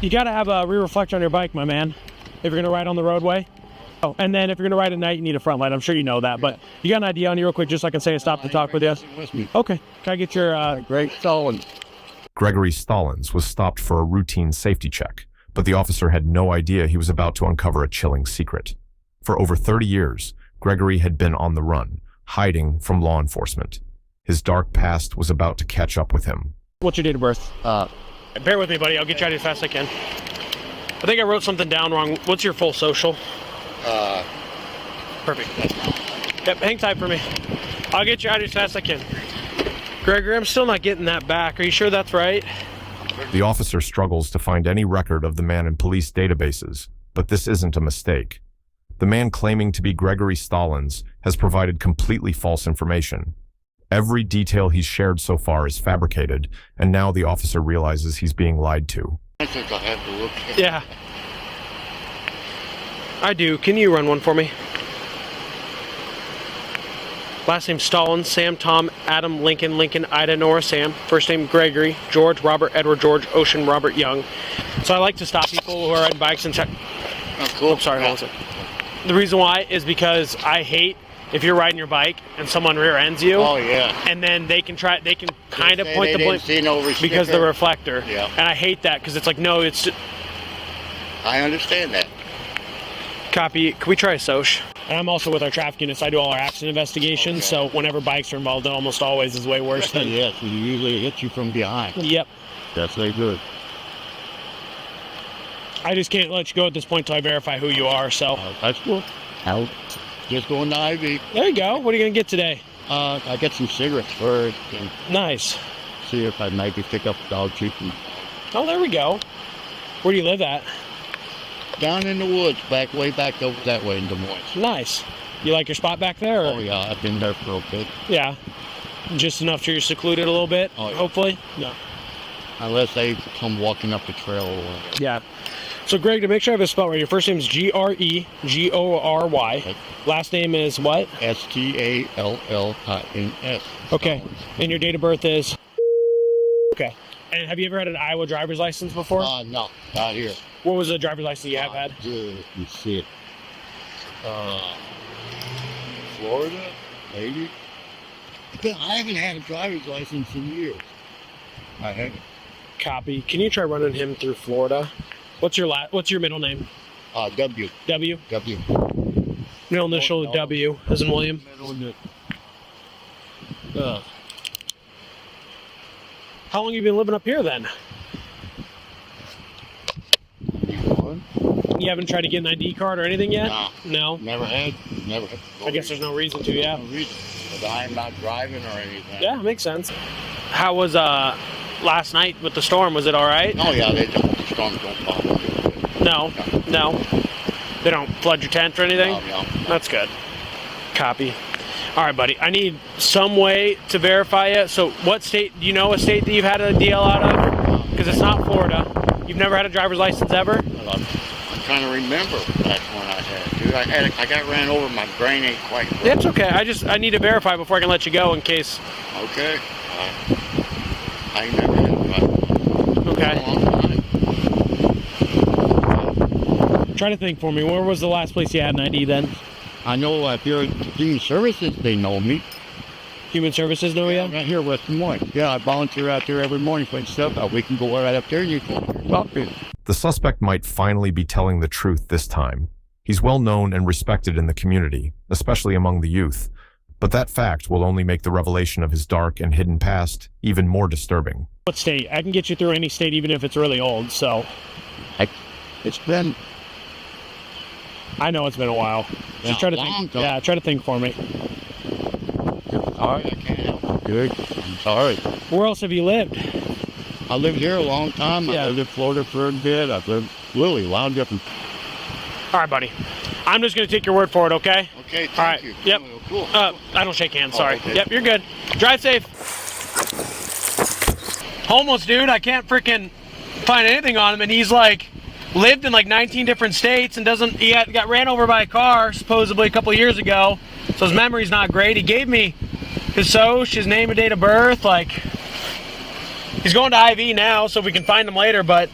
You gotta have a rear reflector on your bike, my man, if you're gonna ride on the roadway. Oh, and then if you're gonna ride at night, you need a front light. I'm sure you know that, but you got an idea on you real quick, just so I can say a stop to talk with you? Okay, can I get your, Great Stallings. Gregory Stallings was stopped for a routine safety check, but the officer had no idea he was about to uncover a chilling secret. For over 30 years, Gregory had been on the run, hiding from law enforcement. His dark past was about to catch up with him. what's your date of birth? Bear with me, buddy. I'll get you out as fast as I can. I think I wrote something down wrong. What's your full social? Perfect. Yep, hang tight for me. I'll get you out as fast as I can. Gregory, I'm still not getting that back. Are you sure that's right? The officer struggles to find any record of the man in police databases, but this isn't a mistake. The man claiming to be Gregory Stallings has provided completely false information. Every detail he's shared so far is fabricated, and now the officer realizes he's being lied to. I think I'll have to look. Yeah. I do. Can you run one for me? Last name Stallings, Sam, Tom, Adam, Lincoln, Ida, Nora, Sam. First name Gregory, George, Robert, Edward, George, Ocean, Robert, Young. So I like to stop people who are riding bikes and check. Oh, cool. Oops, sorry, hold on a second. The reason why is because I hate if you're riding your bike and someone rear ends you. Oh, yeah. And then they can kind of Say point they the blame didn't see no because the reflector. Yeah. And I hate that because it's like, no, it's just, I understand that. copy. Can we try a SOCH? And I'm also with our traffic units. I do all our accident investigations. So whenever bikes are involved, it almost always is way worse than. Yes, we usually hit you from behind. Yep. That's very good. I just can't let you go at this point until I verify who you are. So That's cool. I'll just go in the IV. there you go. What are you gonna get today? I get some cigarettes first and Nice. see if I maybe pick up dog chicken. Oh, there we go. Where do you live at? Down in the woods, way back over that way in Des Moines. Nice. You like your spot back there? Or? Oh yeah, I've been there for a bit. Yeah. Just enough to you're secluded a little bit, Oh, yeah. hopefully? No. Unless they come walking up the trail or whatever. Yeah. So, Greg, to make sure I have this spelled right, your first name is Gregory. Okay. Last name is what? Stallins. Okay. And your date of birth is? Okay. And have you ever had an Iowa driver's license before? No, not here. What was the driver's license you have had? Good. You see it. Florida, maybe. But I haven't had a driver's license in years. I haven't. Copy. Can you try running him through Florida? What's your middle name? W. W? W. Middle initial No. W, as in William. How long have you been living up here then? You haven't tried to get an ID card or anything yet? No. No? Never had. I guess there's no reason to, yeah. No reason. But I'm not driving or anything. Yeah, makes sense. How was last night with the storm? Was it all right? Oh yeah, the storms don't bother me. No. They don't flood your tent or anything? No. That's good. Copy. All right, buddy. I need some way to verify it. So what state, do you know a state that you've had a DL out of? Because it's not Florida. You've never had a driver's license ever? Well, I'm trying to remember that's when I had. Dude, I got ran over. My brain ain't quite. Yeah, it's okay. I need to verify before I can let you go in case. Okay. I never had a driver's license. Okay. A long time. Try to think for me. Where was the last place you had an ID then? I know if you're Human Services, they know me. Human Services know you? Right here, West Des Moines. Yeah, I volunteer out there every morning putting stuff out. We can go right up there and you can talk to me. The suspect might finally be telling the truth this time. He's well known and respected in the community, especially among the youth. But that fact will only make the revelation of his dark and hidden past even more disturbing. What state? I can get you through any state even if it's really old, so. It's been... I know it's been a while. Yeah, Just try to long think. time. Yeah, try to think for me. Sorry, I can't help you. Good. I'm sorry. Where else have you lived? I lived here a long time. Yeah. I lived in Florida for a bit. I've lived really a lot of different... All right, buddy. I'm just going to take your word for it, okay? Okay, thank All right. you. Yep. Oh, cool. I don't shake hands, sorry. okay. Yep, you're good. Drive safe. Homeless dude, I can't freaking find anything on him, and he's like lived in like 19 different states and got ran over by a car supposedly a couple years ago, so his memory's not great. He gave me his SOCH, his name and date of birth. Like, he's going to IV now, so we can find him later, but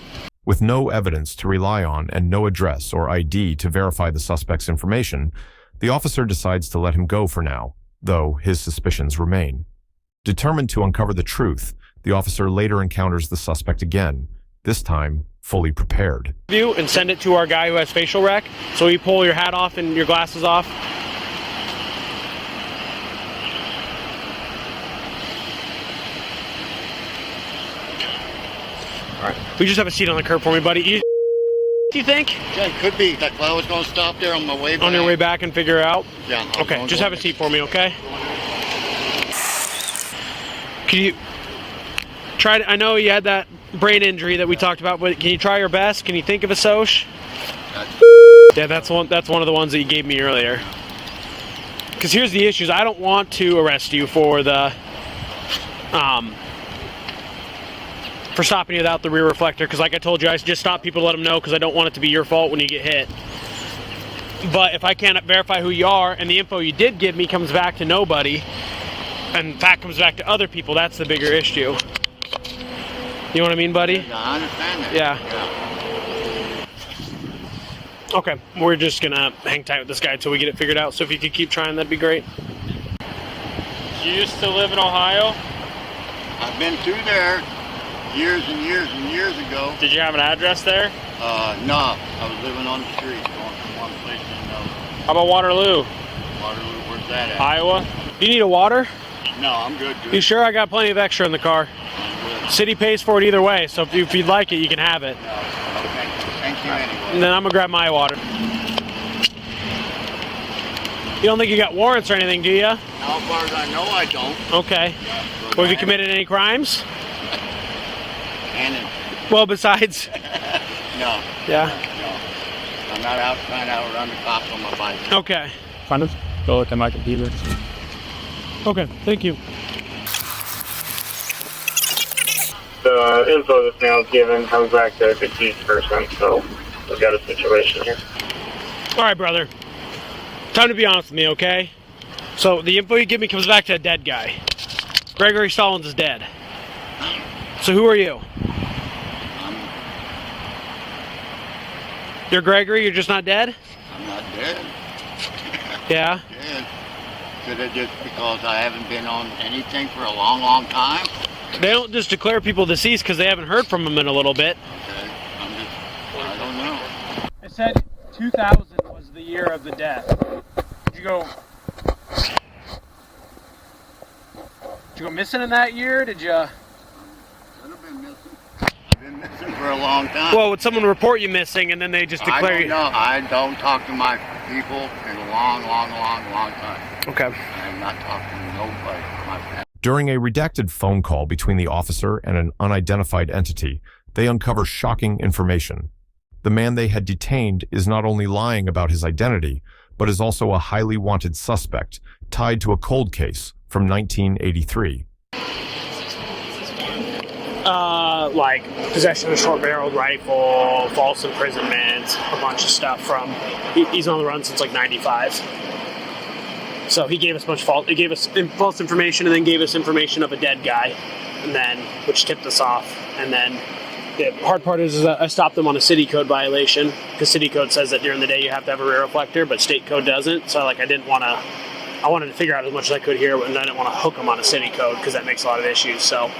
With no evidence to rely on and no address or ID to verify the suspect's information, the officer decides to let him go for now, though his suspicions remain. Determined to uncover the truth, the officer later encounters the suspect again, this time fully prepared. And send it to our guy who has facial rec. So you pull your hat off and your glasses off. All right. We just have a seat on the curb for me, buddy. Do you think? Yeah, it could be. That's why I was going to stop there on my way back. On your way back and figure it out? Yeah. Okay, just have a seat for me, okay? Can you try to, I know you had that brain injury that we talked about, but can you try your best? Can you think of a soch? Yeah, that's one of the ones that you gave me earlier. Because here's the issues. I don't want to arrest you for the for stopping you without the rear reflector, because like I told you, I just stop people to let them know because I don't want it to be your fault when you get hit. But if I can't verify who you are and the info you did give me comes back to nobody, and that comes back to other people, that's the bigger issue. You know what I mean, buddy? Yeah, I understand that. Yeah. Okay, we're just gonna hang tight with this guy until we get it figured out, so if you could keep trying, that'd be great. You used to live in Ohio? I've been through there years and years and years ago. Did you have an address there? No. I was living on the street, going from one place to another. How about Waterloo? Waterloo, where's that at? Iowa? Do you need a water? No, I'm good, dude. You sure? I got plenty of extra in the car. I'm good. City pays for it either way, so if you'd like it, you can have it. No, thank you anyway. And then I'm gonna grab my water. You don't think you got warrants or anything, do you? As far as I know, I don't. Okay. Well, have you committed any crimes? And Well, besides... no. Yeah. No. I'm not out trying to outrun the cops on my bike. Okay. Find them. Go look at my computer. Okay, thank you. The info that's now given comes back to a deceased person, so we've got a situation here. All right, brother. Time to be honest with me, okay? So the info you give me comes back to a dead guy. Gregory Stallings is dead. So who are you? You're Gregory, you're just not dead? I'm not dead. Yeah? Dead. Could it just because I haven't been on anything for a long, long time? They don't just declare people deceased because they haven't heard from them in a little bit. Okay. I don't know. It said 2000 was the year of the death. Did you go missing in that year? Did you? Could have been missing. I've been missing for a long time. Well, would someone report you missing and then they just declare you? I don't know. I don't talk to my people in a long, long, long, long time. Okay. I'm not talking to nobody. My family. During a redacted phone call between the officer and an unidentified entity, they uncover shocking information. The man they had detained is not only lying about his identity, but is also a highly wanted suspect tied to a cold case from 1983. Like possession of a short-barreled rifle, false imprisonment, a bunch of stuff from. He's on the run since like '95. So he gave us a bunch of false. He gave us false information, and then gave us information of a dead guy, and then which tipped us off. And then the hard part is that I stopped them on a city code violation because city code says that during the day you have to have a rear reflector, but state code doesn't. So I didn't want to. I wanted to figure out as much as I could here, and I didn't want to hook them on a city code because that makes a lot of issues. So.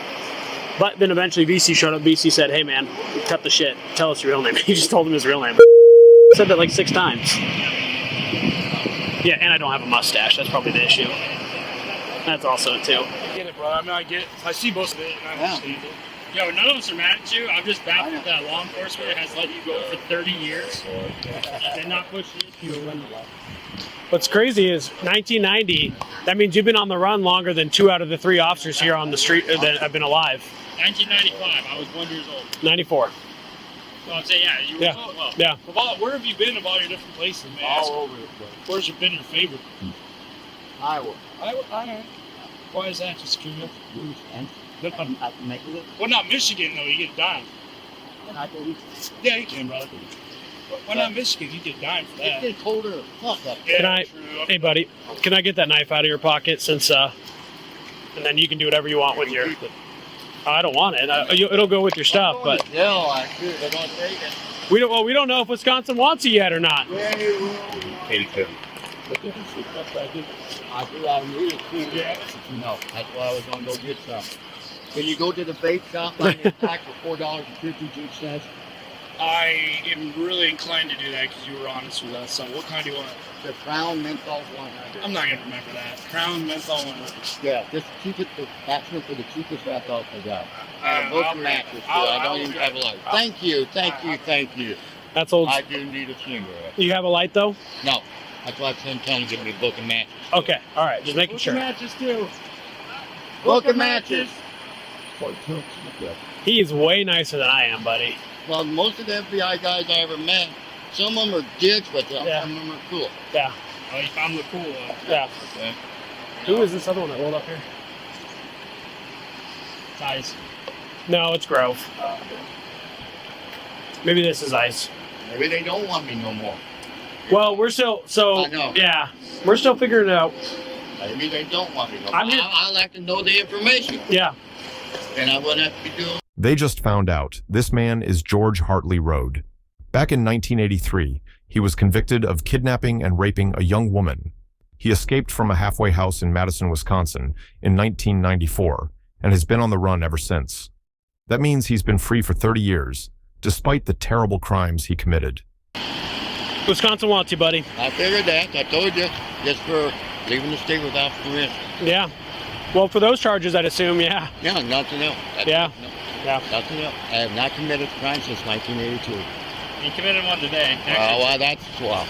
But then eventually VC showed up. VC said, "Hey man, cut the shit. Tell us your real name." He just told him his real name. Said that like 6 times. Yeah, and I don't have a mustache. That's probably the issue. That's also too. I get it, bro. I mean, I see most of it, and I understand it. Yo, none of us are mad at you. I'm just baffled that law enforcement has let you go for 30 years and not push you to run the law. What's crazy is 1990. That means you've been on the run longer than 2 out of the 3 officers here on the street that have been alive. 1995. I was 1 year old. 94. So I'd say, yeah, you were well. Yeah. Where have you been of all your different places, man? All over the place. Where's been your favorite? Iowa. Iowa. Why is that? Just curious. Well, Well, not Michigan, though. You get dying. Yeah, you can, brother. Why not Michigan? You get dying for that. It's getting colder as fuck up Yeah, Can I? true. Hey, buddy, can I get that knife out of your pocket since? And then you can do whatever you want with your. I don't want it. It'll go with your stuff, but Yeah, I should. They're gonna take it. we don't. Well, we don't know if Wisconsin wants it yet or not. Yeah, you will. 82. I do. I need it too. Yeah. No, that's why I was gonna go get some. Can you go to the vape shop and get a pack for $4.52? I am really inclined to do that because you were honest with us. So what kind do you want? The Crown Menthol 100. I'm not gonna remember that. Crown Menthol 100. Yeah, this cheapest, actually for the cheapest menthol I got. I'll Both bring- matches, so I'll- I don't I'll even bring- have a light. Thank you, thank you, thank you. That's old. I do need a cigarette. You have a light though? No, that's why I'm telling you to give me a book of matches. Okay. All right. Just making Book sure. of matches too. Book of matches. He is way nicer than I am, buddy. Well, most of the FBI guys I ever met, some of them are dicks, but some Yeah. of them are cool. Yeah. Oh, you found the cool one. Yeah. Okay. Who is this other one that rolled up here? Size. No, it's Grove. Maybe this is Ice. Maybe they don't want me no more. Well, we're still I know. Yeah, we're still figuring it out. Maybe they don't want me no more. I'm here- I like to know the information, Yeah. and I wouldn't have to be doing. They just found out this man is George Hartley Road. Back in 1983, he was convicted of kidnapping and raping a young woman. He escaped from a halfway house in Madison, Wisconsin in 1994 and has been on the run ever since. That means he's been free for 30 years, despite the terrible crimes he committed. Wisconsin wants you, buddy. I figured that. I told you, just for leaving the state without permission. Yeah. Well, for those charges, I'd assume, yeah. Yeah, nothing else. That's Yeah. nothing else. Yeah. Nothing else. I have not committed a crime since 1982. You committed one today. Well, that's swell.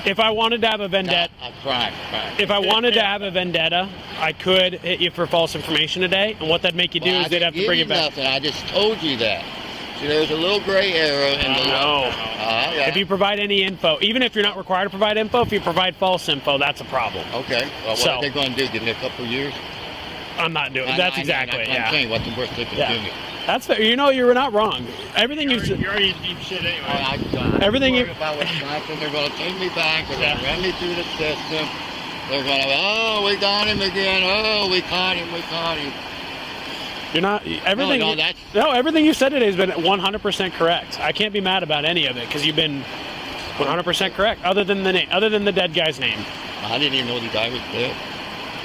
If I wanted to have a vendetta, A crime. if I wanted to have a vendetta, I could hit you for false information today. And what that'd make you do Well, is they'd have to bring it back. Nothing. I just told you that. See, there's a little gray area in the law. No. Yeah. If you provide any info, even if you're not required to provide info, if you provide false info, that's a problem. Okay. Well, what So- are they going to do? Give me a couple of years? I'm not doing. That's exactly it. I'm Yeah. saying what's the worst they can Yeah. do me. That's fair. You know, you're not wrong. Everything you You're already in deep shit anyway. Everything you- about Wisconsin, they're going to take me back. They're going to Yeah. run me through the system. They're going to, oh, we got him again. Oh, we caught him. We caught him. You're not everything. No, that's- No, everything you said today has been 100% correct. I can't be mad about any of it because you've been 100% correct. Other than the name, other than the dead guy's name. I didn't even know the guy was dead.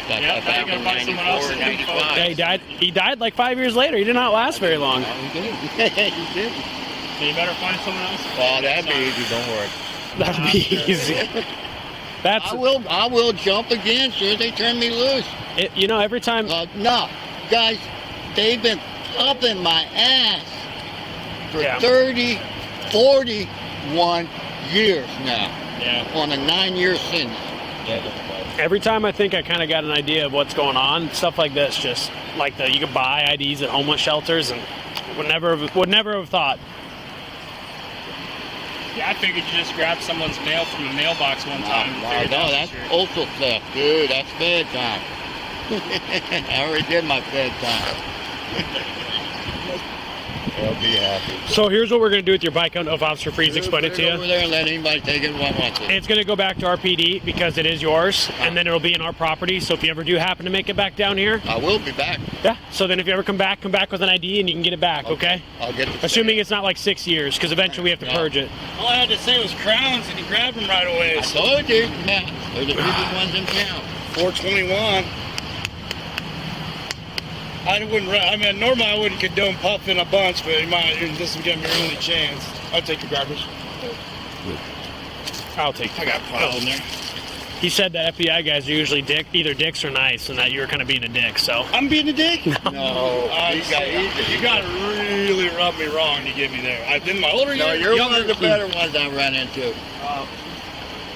That Yeah, now back you gotta in find someone 94 else or to do 95. Yeah, he died. He died like 5 years later. He did not last very long. He did. He did. So you better find someone else. Oh, that'd be easy. Don't worry. That'd be easy. That's I will jump again as soon as they turn me loose. it. You know, every time. No, guys, they've been up in my ass for Yeah. 30, 41 years now Yeah. on a 9-year sentence. Every time I think I kind of got an idea of what's going on, stuff like this, just like you could buy IDs at homeless shelters, and would never have thought. Yeah, I figured you just grabbed someone's mail from a mailbox one time. and No, figured no, out that's the truth. postal theft, dude. That's bed time. I already did my bed time. They'll be happy. So here's what we're going to do with your bike. I don't know if Officer Freeze explained it to Put it over you. there and let anybody take it what wants it. It's going to go back to our PD because it is yours, and then it'll be in our property. So if you ever do happen to make it back down here, I will be back. yeah. So then if you ever come back with an ID and you can get it back, okay? I'll get the Assuming it's not like 6 years, because eventually we have to No. purge it. All I had to say was crowns, and he grabbed them right away. I told you. Yeah, they're the biggest ones in town. 421. I wouldn't. I mean, normally I wouldn't condone puffing a bunch, but this is gonna be your only chance. I'll take your garbage. I'll take I got piles in there. He said that FBI guys are usually either dicks or nice, and that you were kind of being a dick. So I'm being a dick. No, You got to really rub me wrong to get me there. I've been my older No, years. you're younger, one of the better ones I run into.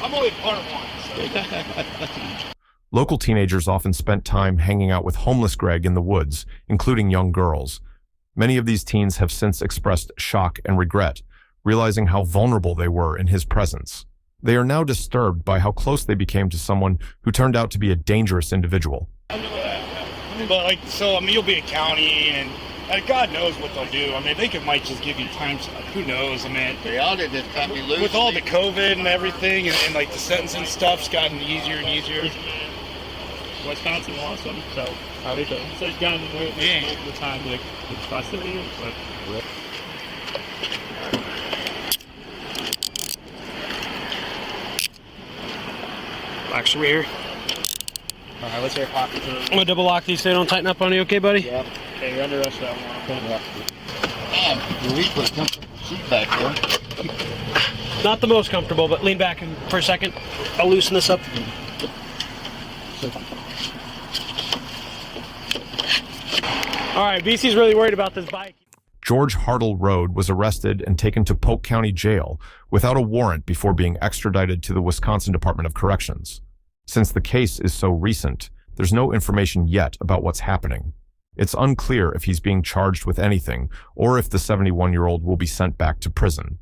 I'm only part of one. So. Local teenagers often spent time hanging out with homeless Greg in the woods, including young girls. Many of these teens have since expressed shock and regret, realizing how vulnerable they were in his presence. They are now disturbed by how close they became to someone who turned out to be a dangerous individual. But like, so I mean, you'll be a county, and God knows what they'll do. I mean, might just give you time. Who knows? I mean, They ought to just cut me loose. with all the COVID and everything, and like the sentencing stuff's gotten easier and easier. Wisconsin lost him, so so he's gotten away most of the time, like custody, but. Box over here. All right, let's hear pocket. I'm gonna double lock these so they don't tighten up on you, okay, buddy? Yep. Okay, you're under arrest for that one. Okay. Damn, you leave put a comfortable seat back there. Not the most comfortable, but lean back for a second. I'll loosen this up. All right, BC's really worried about this bike. George Hartle Road was arrested and taken to Polk County Jail without a warrant before being extradited to the Wisconsin Department of Corrections. Since the case is so recent, there's no information yet about what's happening. It's unclear if he's being charged with anything or if the 71-year-old will be sent back to prison.